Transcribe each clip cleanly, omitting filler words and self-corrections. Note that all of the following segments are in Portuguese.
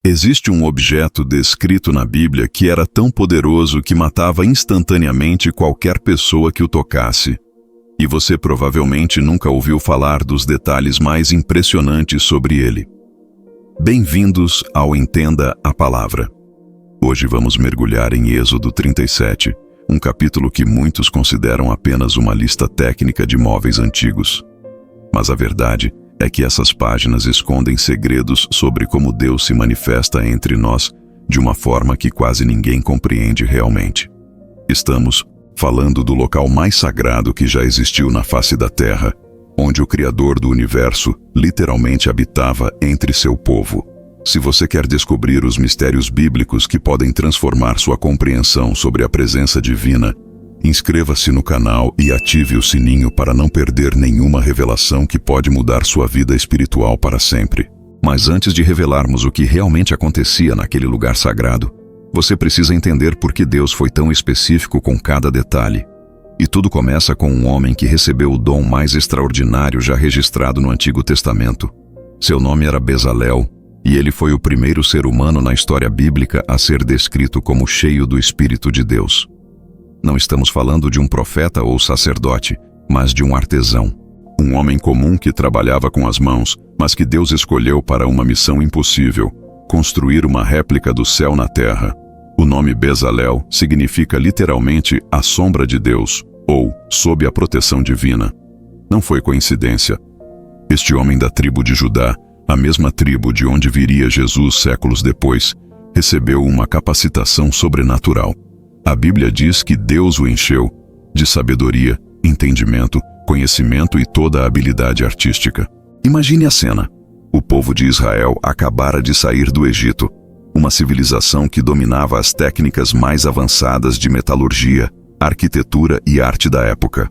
Existe um objeto descrito na Bíblia que era tão poderoso que matava instantaneamente qualquer pessoa que o tocasse. E você provavelmente nunca ouviu falar dos detalhes mais impressionantes sobre ele. Bem-vindos ao Entenda a Palavra. Hoje vamos mergulhar em Êxodo 37, um capítulo que muitos consideram apenas uma lista técnica de móveis antigos. Mas a verdade é que essas páginas escondem segredos sobre como Deus se manifesta entre nós de uma forma que quase ninguém compreende realmente. Estamos falando do local mais sagrado que já existiu na face da Terra, onde o Criador do Universo literalmente habitava entre seu povo. Se você quer descobrir os mistérios bíblicos que podem transformar sua compreensão sobre a presença divina, inscreva-se no canal e ative o sininho para não perder nenhuma revelação que pode mudar sua vida espiritual para sempre. Mas antes de revelarmos o que realmente acontecia naquele lugar sagrado, você precisa entender por que Deus foi tão específico com cada detalhe. E tudo começa com um homem que recebeu o dom mais extraordinário já registrado no Antigo Testamento. Seu nome era Bezalel, e ele foi o primeiro ser humano na história bíblica a ser descrito como cheio do Espírito de Deus. Não estamos falando de um profeta ou sacerdote, mas de um artesão. Um homem comum que trabalhava com as mãos, mas que Deus escolheu para uma missão impossível: construir uma réplica do céu na terra. O nome Bezalel significa literalmente a sombra de Deus, ou sob a proteção divina. Não foi coincidência. Este homem da tribo de Judá, a mesma tribo de onde viria Jesus séculos depois, recebeu uma capacitação sobrenatural. A Bíblia diz que Deus o encheu de sabedoria, entendimento, conhecimento e toda a habilidade artística. Imagine a cena. O povo de Israel acabara de sair do Egito, uma civilização que dominava as técnicas mais avançadas de metalurgia, arquitetura e arte da época.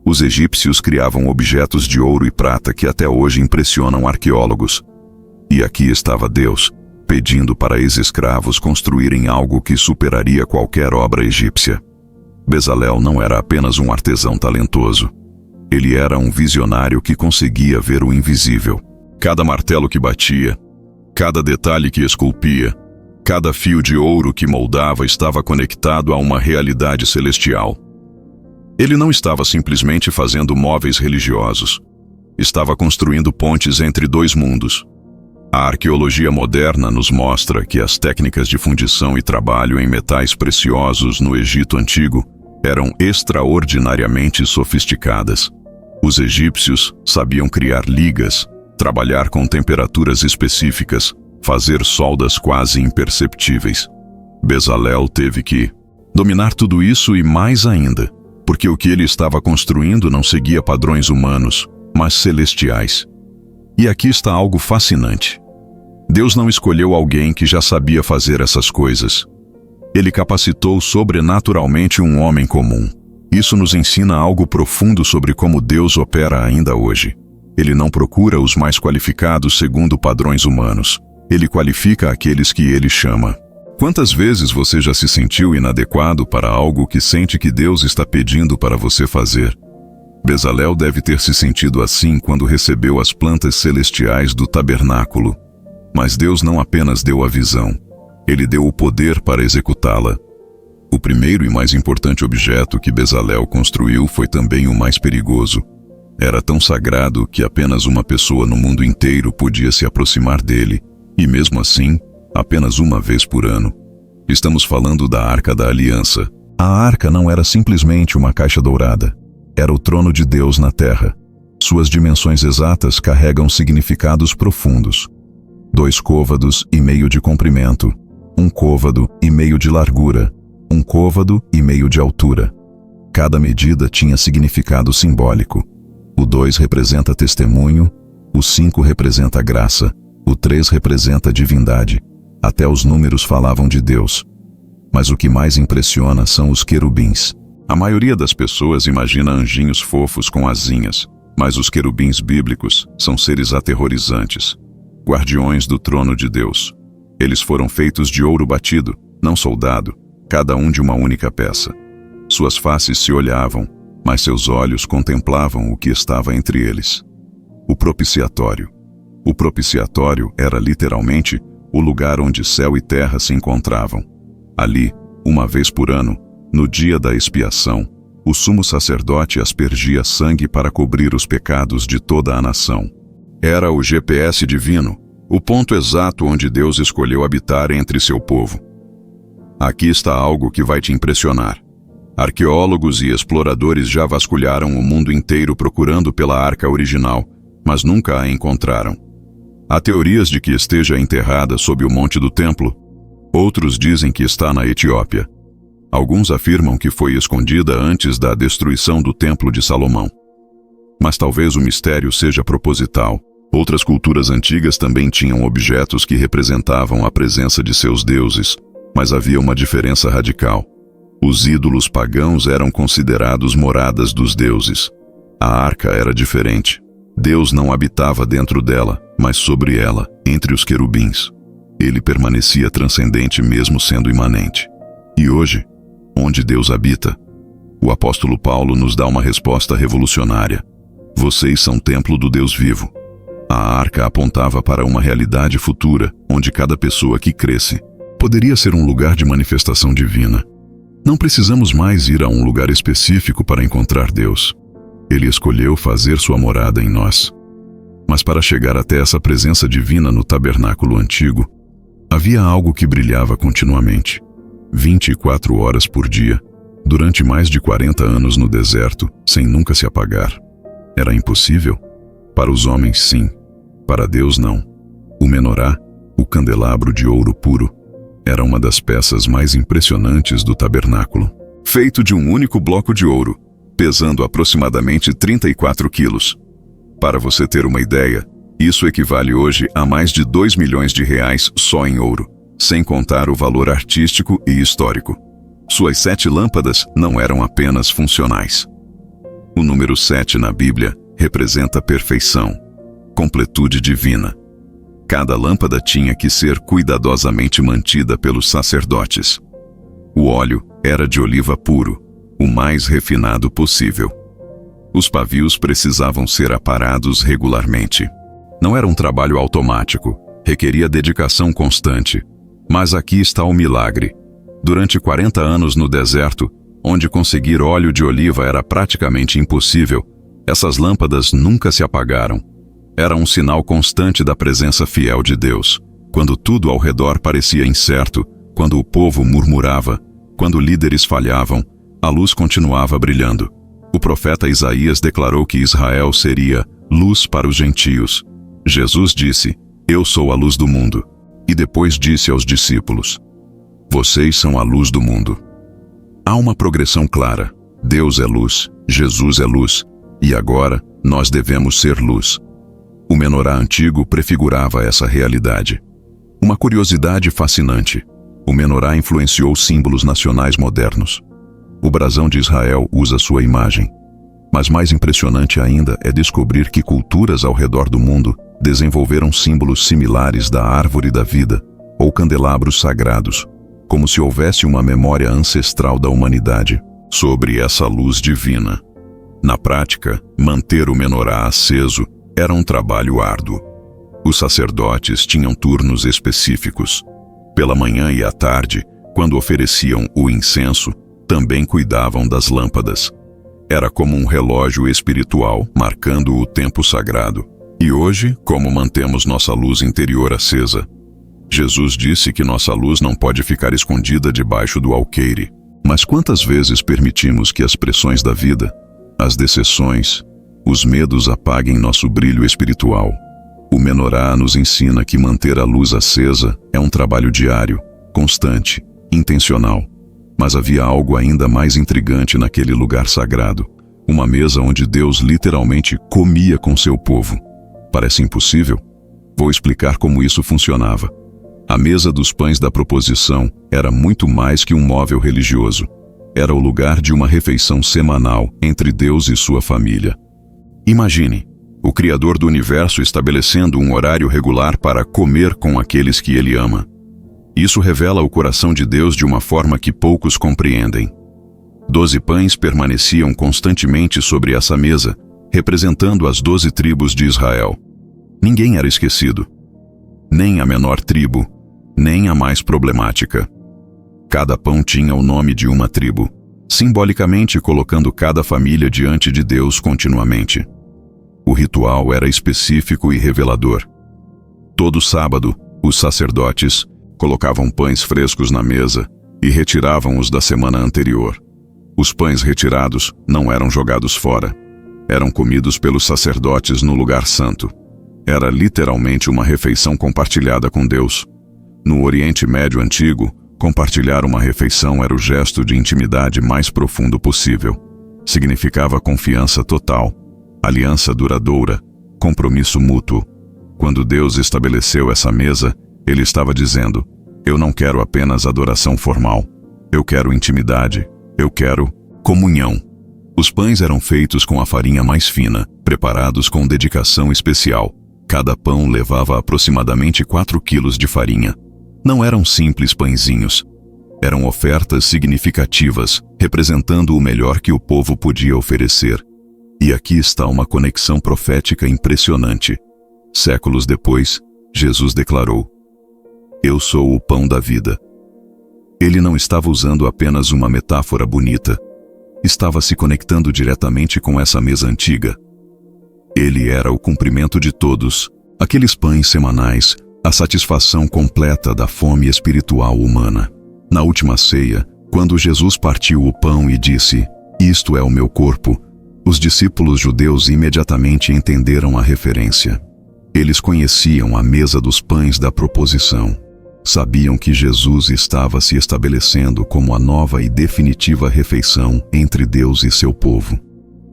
Os egípcios criavam objetos de ouro e prata que até hoje impressionam arqueólogos. E aqui estava Deus, pedindo para ex-escravos construírem algo que superaria qualquer obra egípcia. Bezalel não era apenas um artesão talentoso. Ele era um visionário que conseguia ver o invisível. Cada martelo que batia, cada detalhe que esculpia, cada fio de ouro que moldava estava conectado a uma realidade celestial. Ele não estava simplesmente fazendo móveis religiosos. Estava construindo pontes entre dois mundos. A arqueologia moderna nos mostra que as técnicas de fundição e trabalho em metais preciosos no Egito Antigo eram extraordinariamente sofisticadas. Os egípcios sabiam criar ligas, trabalhar com temperaturas específicas, fazer soldas quase imperceptíveis. Bezalel teve que dominar tudo isso e mais ainda, porque o que ele estava construindo não seguia padrões humanos, mas celestiais. E aqui está algo fascinante. Deus não escolheu alguém que já sabia fazer essas coisas. Ele capacitou sobrenaturalmente um homem comum. Isso nos ensina algo profundo sobre como Deus opera ainda hoje. Ele não procura os mais qualificados segundo padrões humanos. Ele qualifica aqueles que ele chama. Quantas vezes você já se sentiu inadequado para algo que sente que Deus está pedindo para você fazer? Bezalel deve ter se sentido assim quando recebeu as plantas celestiais do tabernáculo. Mas Deus não apenas deu a visão, Ele deu o poder para executá-la. O primeiro e mais importante objeto que Bezalel construiu foi também o mais perigoso. Era tão sagrado que apenas uma pessoa no mundo inteiro podia se aproximar dele, e mesmo assim, apenas uma vez por ano. Estamos falando da Arca da Aliança. A arca não era simplesmente uma caixa dourada. Era o trono de Deus na terra. Suas dimensões exatas carregam significados profundos. 2 côvados e meio de comprimento, 1 côvado e meio de largura, 1 côvado e meio de altura. Cada medida tinha significado simbólico. O 2 representa testemunho, o 5 representa graça, o 3 representa divindade. Até os números falavam de Deus. Mas o que mais impressiona são os querubins. A maioria das pessoas imagina anjinhos fofos com asinhas, mas os querubins bíblicos são seres aterrorizantes, guardiões do trono de Deus. Eles foram feitos de ouro batido, não soldado, cada um de uma única peça. Suas faces se olhavam, mas seus olhos contemplavam o que estava entre eles. O propiciatório. O propiciatório era literalmente o lugar onde céu e terra se encontravam. Ali, uma vez por ano, no dia da expiação, o sumo sacerdote aspergia sangue para cobrir os pecados de toda a nação. Era o GPS divino, o ponto exato onde Deus escolheu habitar entre seu povo. Aqui está algo que vai te impressionar. Arqueólogos e exploradores já vasculharam o mundo inteiro procurando pela arca original, mas nunca a encontraram. Há teorias de que esteja enterrada sob o Monte do Templo. Outros dizem que está na Etiópia. Alguns afirmam que foi escondida antes da destruição do Templo de Salomão. Mas talvez o mistério seja proposital. Outras culturas antigas também tinham objetos que representavam a presença de seus deuses, mas havia uma diferença radical. Os ídolos pagãos eram considerados moradas dos deuses. A arca era diferente. Deus não habitava dentro dela, mas sobre ela, entre os querubins. Ele permanecia transcendente mesmo sendo imanente. E hoje, onde Deus habita? O apóstolo Paulo nos dá uma resposta revolucionária. Vocês são templo do Deus vivo. A arca apontava para uma realidade futura, onde cada pessoa que cresce poderia ser um lugar de manifestação divina. Não precisamos mais ir a um lugar específico para encontrar Deus. Ele escolheu fazer sua morada em nós. Mas para chegar até essa presença divina no tabernáculo antigo, havia algo que brilhava continuamente, 24 horas por dia, durante mais de 40 anos no deserto, sem nunca se apagar. Era impossível? Para os homens, sim. Para Deus, não. O menorá, o candelabro de ouro puro, era uma das peças mais impressionantes do tabernáculo. Feito de um único bloco de ouro, pesando aproximadamente 34 quilos. Para você ter uma ideia, isso equivale hoje a mais de 2 milhões de reais só em ouro, sem contar o valor artístico e histórico. Suas 7 lâmpadas não eram apenas funcionais. O número 7 na Bíblia representa perfeição, completude divina. Cada lâmpada tinha que ser cuidadosamente mantida pelos sacerdotes. O óleo era de oliva puro, o mais refinado possível. Os pavios precisavam ser aparados regularmente. Não era um trabalho automático, requeria dedicação constante. Mas aqui está o milagre. Durante 40 anos no deserto, onde conseguir óleo de oliva era praticamente impossível, essas lâmpadas nunca se apagaram. Era um sinal constante da presença fiel de Deus. Quando tudo ao redor parecia incerto, quando o povo murmurava, quando líderes falhavam, a luz continuava brilhando. O profeta Isaías declarou que Israel seria luz para os gentios. Jesus disse, "Eu sou a luz do mundo." E depois disse aos discípulos, "Vocês são a luz do mundo." Há uma progressão clara. Deus é luz, Jesus é luz, e agora nós devemos ser luz. O menorá antigo prefigurava essa realidade. Uma curiosidade fascinante. O menorá influenciou símbolos nacionais modernos. O brasão de Israel usa sua imagem. Mas mais impressionante ainda é descobrir que culturas ao redor do mundo desenvolveram símbolos similares da árvore da vida, ou candelabros sagrados, como se houvesse uma memória ancestral da humanidade sobre essa luz divina. Na prática, manter o menorá aceso era um trabalho árduo. Os sacerdotes tinham turnos específicos. Pela manhã e à tarde, quando ofereciam o incenso, também cuidavam das lâmpadas. Era como um relógio espiritual, marcando o tempo sagrado. E hoje, como mantemos nossa luz interior acesa? Jesus disse que nossa luz não pode ficar escondida debaixo do alqueire. Mas quantas vezes permitimos que as pressões da vida, as decepções, os medos apaguem nosso brilho espiritual? O menorá nos ensina que manter a luz acesa é um trabalho diário, constante, intencional. Mas havia algo ainda mais intrigante naquele lugar sagrado. Uma mesa onde Deus literalmente comia com seu povo. Parece impossível? Vou explicar como isso funcionava. A mesa dos pães da proposição era muito mais que um móvel religioso. Era o lugar de uma refeição semanal entre Deus e sua família. Imagine, o Criador do Universo estabelecendo um horário regular para comer com aqueles que Ele ama. Isso revela o coração de Deus de uma forma que poucos compreendem. 12 pães permaneciam constantemente sobre essa mesa, representando as 12 tribos de Israel. Ninguém era esquecido. Nem a menor tribo, nem a mais problemática. Cada pão tinha o nome de uma tribo, simbolicamente colocando cada família diante de Deus continuamente. O ritual era específico e revelador. Todo sábado, os sacerdotes colocavam pães frescos na mesa e retiravam-os da semana anterior. Os pães retirados não eram jogados fora. Eram comidos pelos sacerdotes no lugar santo. Era literalmente uma refeição compartilhada com Deus. No Oriente Médio Antigo, compartilhar uma refeição era o gesto de intimidade mais profundo possível. Significava confiança total, aliança duradoura, compromisso mútuo. Quando Deus estabeleceu essa mesa, Ele estava dizendo: eu não quero apenas adoração formal. Eu quero intimidade. Eu quero comunhão. Os pães eram feitos com a farinha mais fina, preparados com dedicação especial. Cada pão levava aproximadamente 4 quilos de farinha. Não eram simples pãezinhos. Eram ofertas significativas, representando o melhor que o povo podia oferecer. E aqui está uma conexão profética impressionante. Séculos depois, Jesus declarou: eu sou o pão da vida. Ele não estava usando apenas uma metáfora bonita. Estava se conectando diretamente com essa mesa antiga. Ele era o cumprimento de todos, aqueles pães semanais, a satisfação completa da fome espiritual humana. Na última ceia, quando Jesus partiu o pão e disse: isto é o meu corpo, os discípulos judeus imediatamente entenderam a referência. Eles conheciam a mesa dos pães da proposição. Sabiam que Jesus estava se estabelecendo como a nova e definitiva refeição entre Deus e seu povo.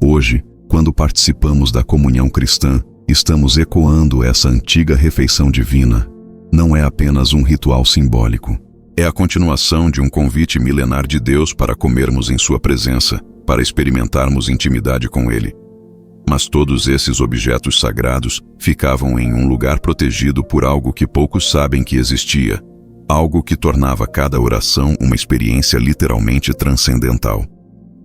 Hoje, quando participamos da comunhão cristã, estamos ecoando essa antiga refeição divina. Não é apenas um ritual simbólico. É a continuação de um convite milenar de Deus para comermos em sua presença, para experimentarmos intimidade com Ele. Mas todos esses objetos sagrados ficavam em um lugar protegido por algo que poucos sabem que existia, algo que tornava cada oração uma experiência literalmente transcendental.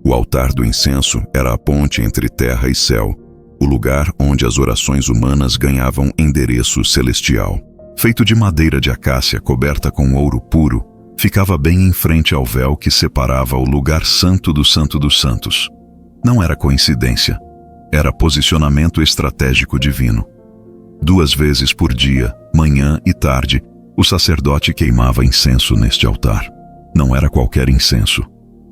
O altar do incenso era a ponte entre terra e céu, o lugar onde as orações humanas ganhavam endereço celestial. Feito de madeira de acácia coberta com ouro puro, ficava bem em frente ao véu que separava o lugar santo do Santo dos Santos. Não era coincidência, era posicionamento estratégico divino. 2 vezes por dia, manhã e tarde, o sacerdote queimava incenso neste altar. Não era qualquer incenso.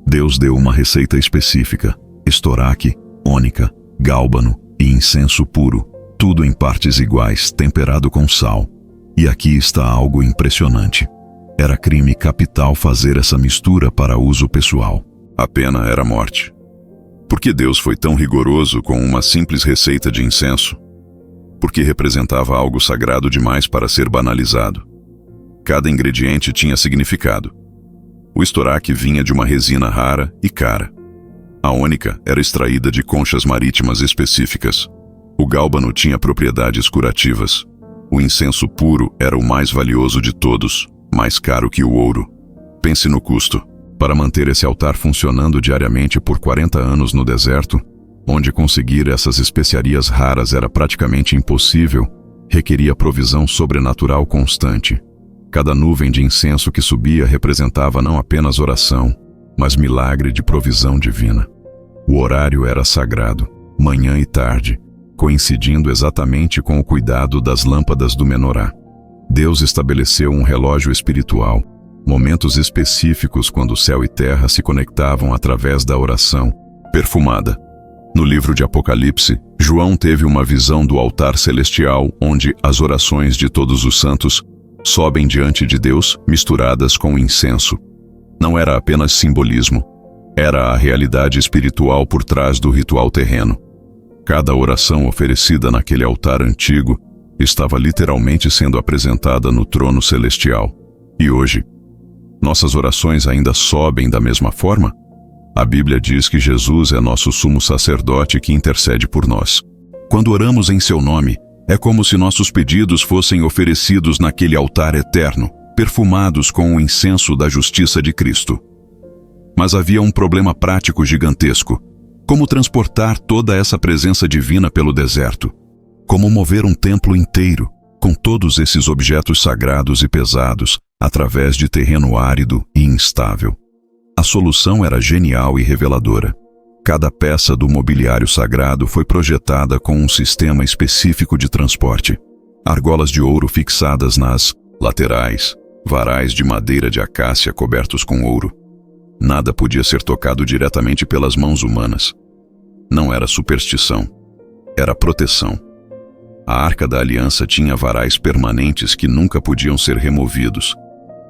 Deus deu uma receita específica: estoraque, ônica, gálbano e incenso puro, tudo em partes iguais, temperado com sal. E aqui está algo impressionante. Era crime capital fazer essa mistura para uso pessoal. A pena era morte. Por que Deus foi tão rigoroso com uma simples receita de incenso? Porque representava algo sagrado demais para ser banalizado. Cada ingrediente tinha significado. O estoraque vinha de uma resina rara e cara. A ônica era extraída de conchas marítimas específicas. O gálbano tinha propriedades curativas. O incenso puro era o mais valioso de todos, mais caro que o ouro. Pense no custo. Para manter esse altar funcionando diariamente por 40 anos no deserto, onde conseguir essas especiarias raras era praticamente impossível, requeria provisão sobrenatural constante. Cada nuvem de incenso que subia representava não apenas oração, mas milagre de provisão divina. O horário era sagrado, manhã e tarde, coincidindo exatamente com o cuidado das lâmpadas do menorá. Deus estabeleceu um relógio espiritual, momentos específicos quando céu e terra se conectavam através da oração perfumada. No livro de Apocalipse, João teve uma visão do altar celestial onde as orações de todos os santos sobem diante de Deus misturadas com incenso. Não era apenas simbolismo, era a realidade espiritual por trás do ritual terreno. Cada oração oferecida naquele altar antigo estava literalmente sendo apresentada no trono celestial. E hoje, nossas orações ainda sobem da mesma forma? A Bíblia diz que Jesus é nosso sumo sacerdote que intercede por nós. Quando oramos em seu nome, é como se nossos pedidos fossem oferecidos naquele altar eterno, perfumados com o incenso da justiça de Cristo. Mas havia um problema prático gigantesco. Como transportar toda essa presença divina pelo deserto? Como mover um templo inteiro, com todos esses objetos sagrados e pesados, através de terreno árido e instável. A solução era genial e reveladora. Cada peça do mobiliário sagrado foi projetada com um sistema específico de transporte. Argolas de ouro fixadas nas laterais, varais de madeira de acácia cobertos com ouro. Nada podia ser tocado diretamente pelas mãos humanas. Não era superstição, era proteção. A Arca da Aliança tinha varais permanentes que nunca podiam ser removidos.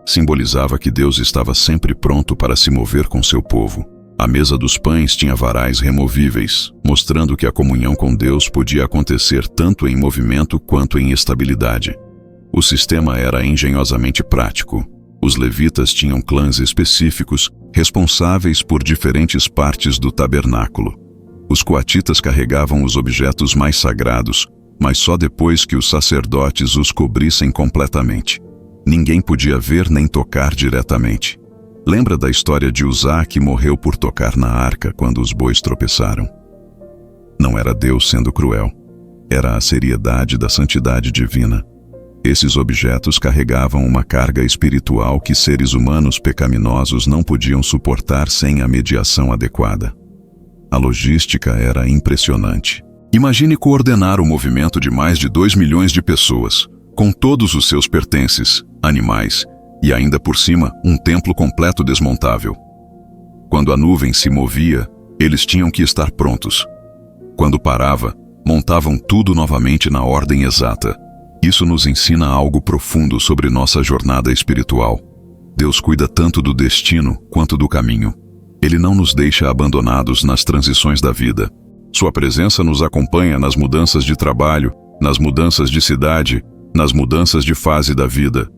Simbolizava que Deus estava sempre pronto para se mover com seu povo. A mesa dos pães tinha varais removíveis, mostrando que a comunhão com Deus podia acontecer tanto em movimento quanto em estabilidade. O sistema era engenhosamente prático. Os levitas tinham clãs específicos, responsáveis por diferentes partes do tabernáculo. Os coatitas carregavam os objetos mais sagrados, mas só depois que os sacerdotes os cobrissem completamente. Ninguém podia ver nem tocar diretamente. Lembra da história de Uzá que morreu por tocar na arca quando os bois tropeçaram? Não era Deus sendo cruel. Era a seriedade da santidade divina. Esses objetos carregavam uma carga espiritual que seres humanos pecaminosos não podiam suportar sem a mediação adequada. A logística era impressionante. Imagine coordenar o movimento de mais de 2 milhões de pessoas, com todos os seus pertences, animais, e ainda por cima um templo completo desmontável. Quando a nuvem se movia, eles tinham que estar prontos. Quando parava, montavam tudo novamente na ordem exata. Isso nos ensina algo profundo sobre nossa jornada espiritual. Deus cuida tanto do destino quanto do caminho. Ele não nos deixa abandonados nas transições da vida. Sua presença nos acompanha nas mudanças de trabalho, nas mudanças de cidade, nas mudanças de fase da vida.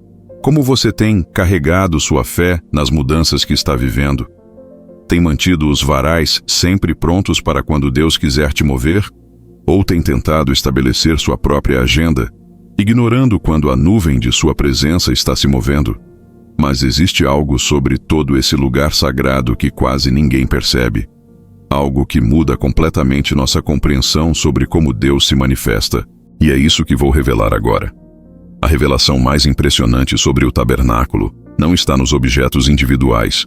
Como você tem carregado sua fé nas mudanças que está vivendo? Tem mantido os varais sempre prontos para quando Deus quiser te mover? Ou tem tentado estabelecer sua própria agenda, ignorando quando a nuvem de sua presença está se movendo? Mas existe algo sobre todo esse lugar sagrado que quase ninguém percebe. Algo que muda completamente nossa compreensão sobre como Deus se manifesta. E é isso que vou revelar agora. A revelação mais impressionante sobre o tabernáculo não está nos objetos individuais,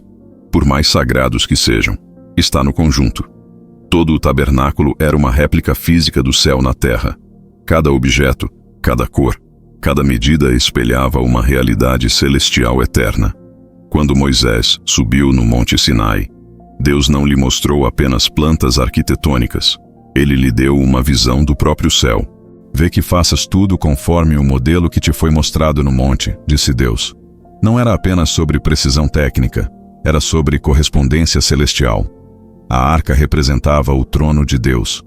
por mais sagrados que sejam. Está no conjunto. Todo o tabernáculo era uma réplica física do céu na terra. Cada objeto, cada cor, cada medida espelhava uma realidade celestial eterna. Quando Moisés subiu no Monte Sinai, Deus não lhe mostrou apenas plantas arquitetônicas. Ele lhe deu uma visão do próprio céu. Vê que faças tudo conforme o modelo que te foi mostrado no monte, disse Deus. Não era apenas sobre precisão técnica, era sobre correspondência celestial. A arca representava o trono de Deus.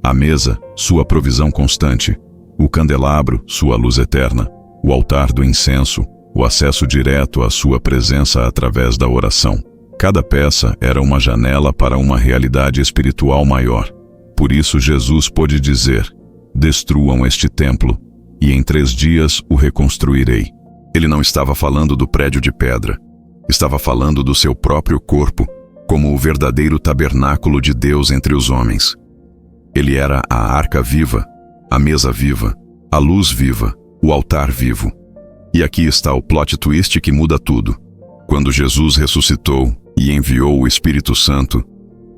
A mesa, sua provisão constante. O candelabro, sua luz eterna. O altar do incenso, o acesso direto à sua presença através da oração. Cada peça era uma janela para uma realidade espiritual maior. Por isso Jesus pôde dizer: destruam este templo, e em 3 dias o reconstruirei. Ele não estava falando do prédio de pedra. Estava falando do seu próprio corpo, como o verdadeiro tabernáculo de Deus entre os homens. Ele era a arca viva, a mesa viva, a luz viva, o altar vivo. E aqui está o plot twist que muda tudo. Quando Jesus ressuscitou e enviou o Espírito Santo,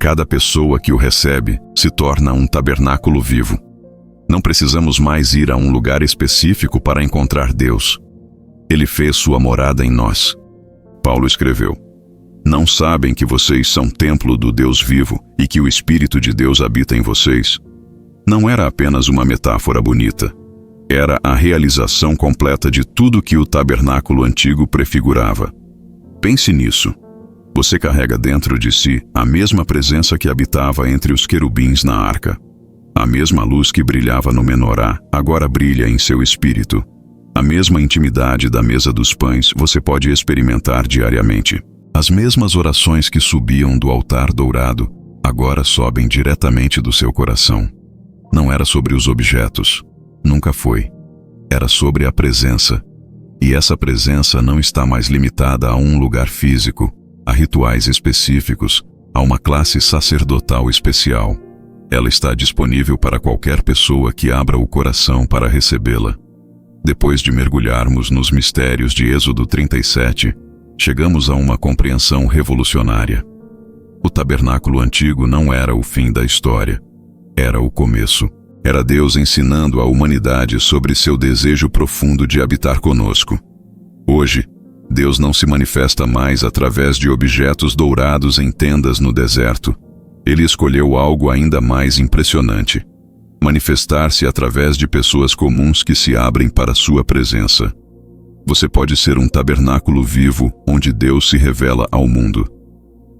cada pessoa que o recebe se torna um tabernáculo vivo. Não precisamos mais ir a um lugar específico para encontrar Deus. Ele fez sua morada em nós. Paulo escreveu: não sabem que vocês são templo do Deus vivo e que o Espírito de Deus habita em vocês? Não era apenas uma metáfora bonita. Era a realização completa de tudo que o tabernáculo antigo prefigurava. Pense nisso. Você carrega dentro de si a mesma presença que habitava entre os querubins na arca. A mesma luz que brilhava no menorá agora brilha em seu espírito. A mesma intimidade da mesa dos pães você pode experimentar diariamente. As mesmas orações que subiam do altar dourado agora sobem diretamente do seu coração. Não era sobre os objetos. Nunca foi. Era sobre a presença. E essa presença não está mais limitada a um lugar físico, a rituais específicos, a uma classe sacerdotal especial. Ela está disponível para qualquer pessoa que abra o coração para recebê-la. Depois de mergulharmos nos mistérios de Êxodo 37, chegamos a uma compreensão revolucionária. O tabernáculo antigo não era o fim da história, era o começo. Era Deus ensinando a humanidade sobre seu desejo profundo de habitar conosco. Hoje, Deus não se manifesta mais através de objetos dourados em tendas no deserto. Ele escolheu algo ainda mais impressionante: manifestar-se através de pessoas comuns que se abrem para sua presença. Você pode ser um tabernáculo vivo onde Deus se revela ao mundo.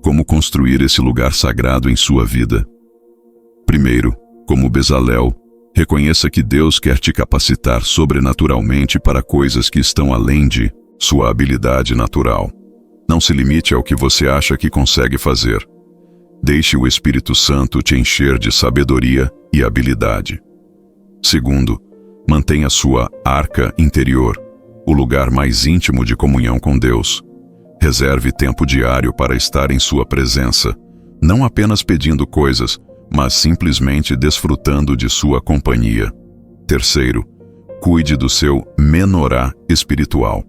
Como construir esse lugar sagrado em sua vida? Primeiro, como Bezalel, reconheça que Deus quer te capacitar sobrenaturalmente para coisas que estão além de sua habilidade natural. Não se limite ao que você acha que consegue fazer. Deixe o Espírito Santo te encher de sabedoria e habilidade. Segundo, mantenha sua arca interior, o lugar mais íntimo de comunhão com Deus. Reserve tempo diário para estar em sua presença, não apenas pedindo coisas, mas simplesmente desfrutando de sua companhia. Terceiro, cuide do seu menorá espiritual.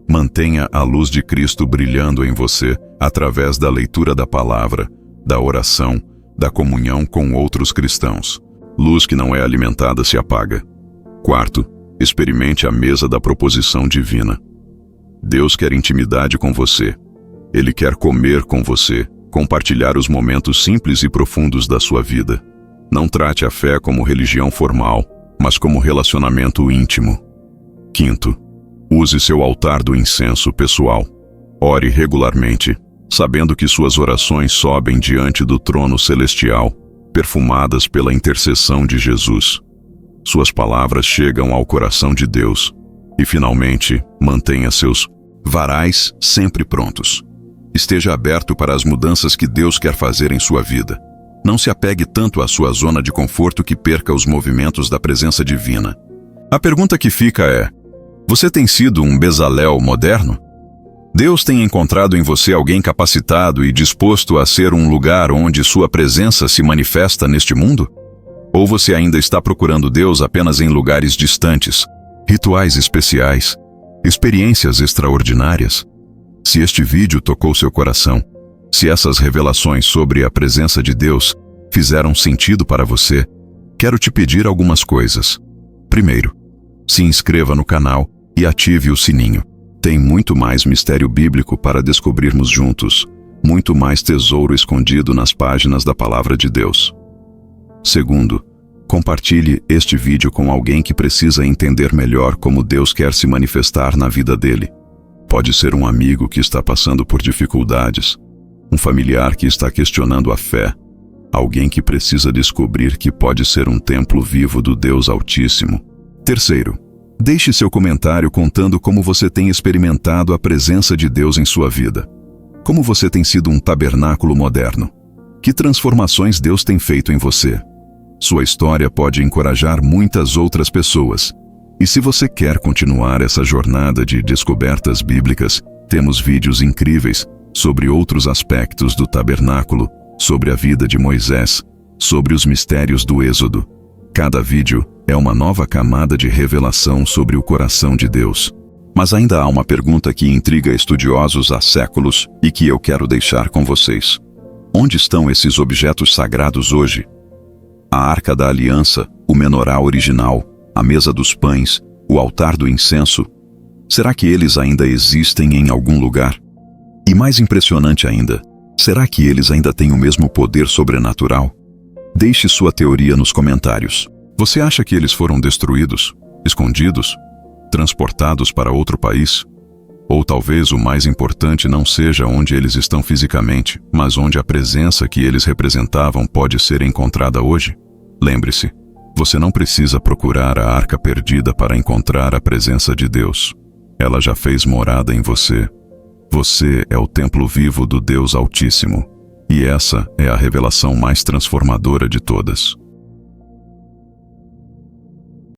Mantenha a luz de Cristo brilhando em você através da leitura da palavra, da oração, da comunhão com outros cristãos. Luz que não é alimentada se apaga. Quarto, experimente a mesa da proposição divina. Deus quer intimidade com você. Ele quer comer com você, compartilhar os momentos simples e profundos da sua vida. Não trate a fé como religião formal, mas como relacionamento íntimo. Quinto, use seu altar do incenso pessoal. Ore regularmente, sabendo que suas orações sobem diante do trono celestial, perfumadas pela intercessão de Jesus. Suas palavras chegam ao coração de Deus. E, finalmente, mantenha seus varais sempre prontos. Esteja aberto para as mudanças que Deus quer fazer em sua vida. Não se apegue tanto à sua zona de conforto que perca os movimentos da presença divina. A pergunta que fica é: você tem sido um Bezalel moderno? Deus tem encontrado em você alguém capacitado e disposto a ser um lugar onde sua presença se manifesta neste mundo? Ou você ainda está procurando Deus apenas em lugares distantes, rituais especiais, experiências extraordinárias? Se este vídeo tocou seu coração, se essas revelações sobre a presença de Deus fizeram sentido para você, quero te pedir algumas coisas. Primeiro, se inscreva no canal e ative o sininho. Tem muito mais mistério bíblico para descobrirmos juntos, muito mais tesouro escondido nas páginas da Palavra de Deus. Segundo, compartilhe este vídeo com alguém que precisa entender melhor como Deus quer se manifestar na vida dele. Pode ser um amigo que está passando por dificuldades, um familiar que está questionando a fé, alguém que precisa descobrir que pode ser um templo vivo do Deus Altíssimo. Terceiro, deixe seu comentário contando como você tem experimentado a presença de Deus em sua vida. Como você tem sido um tabernáculo moderno. Que transformações Deus tem feito em você. Sua história pode encorajar muitas outras pessoas. E se você quer continuar essa jornada de descobertas bíblicas, temos vídeos incríveis sobre outros aspectos do tabernáculo, sobre a vida de Moisés, sobre os mistérios do Êxodo. Cada vídeo é uma nova camada de revelação sobre o coração de Deus. Mas ainda há uma pergunta que intriga estudiosos há séculos e que eu quero deixar com vocês. Onde estão esses objetos sagrados hoje? A Arca da Aliança, o menorá original, a mesa dos pães, o altar do incenso. Será que eles ainda existem em algum lugar? E mais impressionante ainda, será que eles ainda têm o mesmo poder sobrenatural? Deixe sua teoria nos comentários. Você acha que eles foram destruídos, escondidos, transportados para outro país? Ou talvez o mais importante não seja onde eles estão fisicamente, mas onde a presença que eles representavam pode ser encontrada hoje? Lembre-se, você não precisa procurar a arca perdida para encontrar a presença de Deus. Ela já fez morada em você. Você é o templo vivo do Deus Altíssimo. E essa é a revelação mais transformadora de todas.